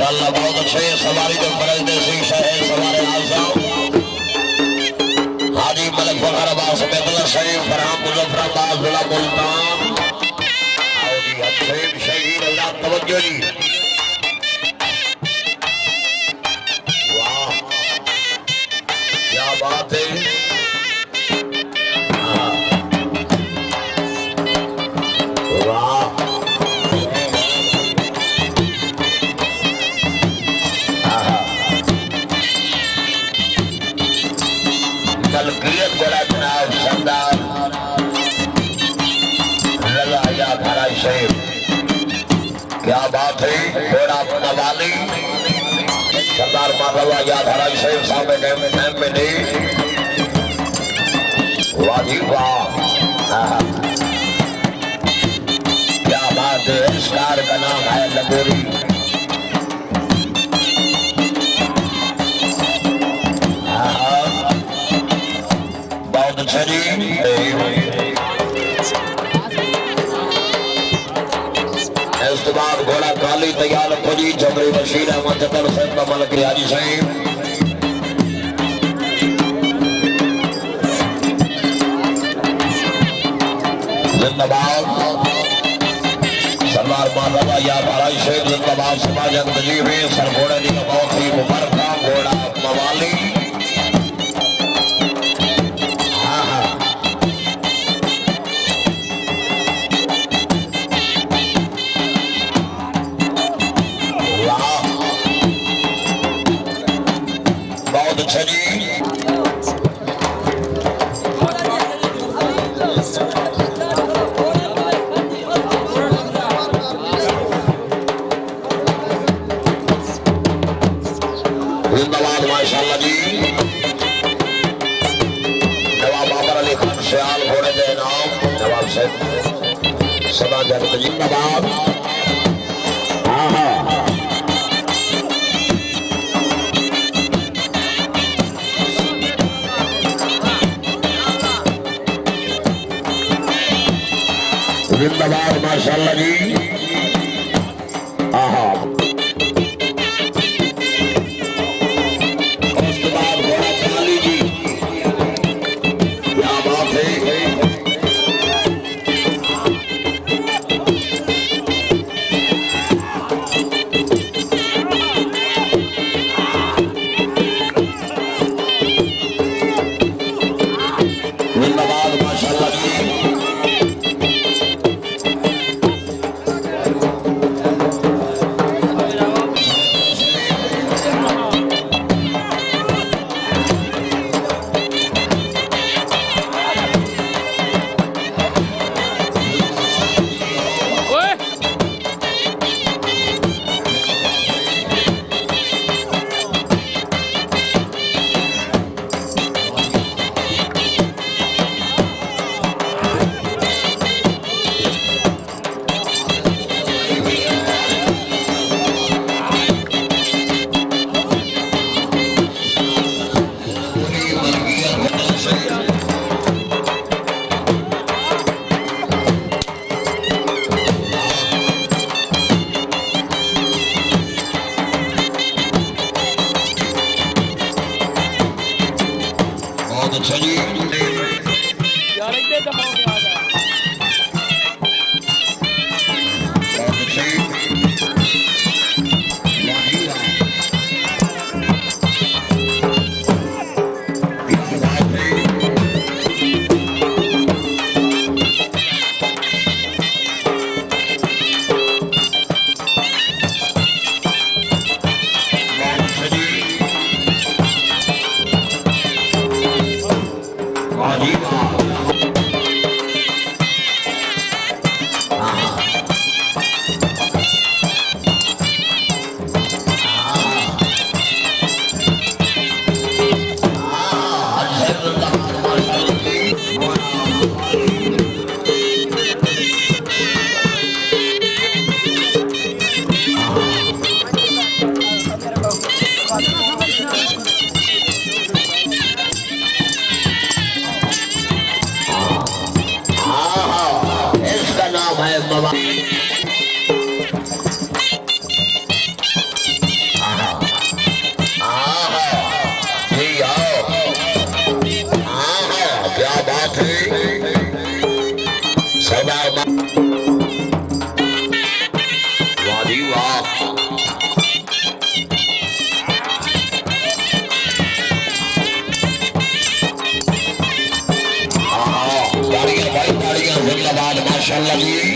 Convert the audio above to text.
माशाल्लाह बहुत अच्छे सवारी के फरज देसी शहर सवारे आजाओ हाजी मलिक फखर अब्बास बेगला शरीफ फरहाम मुजफ्फराबाद जिला मुल्तान आओ जी अच्छे शहीद अल्लाह तवज्जो जी वाह क्या बात है क्या बात है थोड़ा नवाली सरदार माधवा याद हराई शेख साहब टाइम में नहीं वाजी वाह क्या बात है इस कार का नाम है लगोरी बहुत अच्छे जी घोड़ा काली तैयार खोजी चौधरी बशीर अहमद जतर साहब का मलक हाजी साहब जिंदाबाद सरदार माधवा याद हराई शेख जिंदाबाद समाज तजीब है सर घोड़े जी का बहुत ही मुबारक घोड़ा मवाली जिंदाबाद माशाल्लाह जी नवाब बाबर अली खान सियाल घोड़े के नाम नवाब साहब सदा जगत जिंदाबाद जिंदाबाद माशाल्लाह जी ali.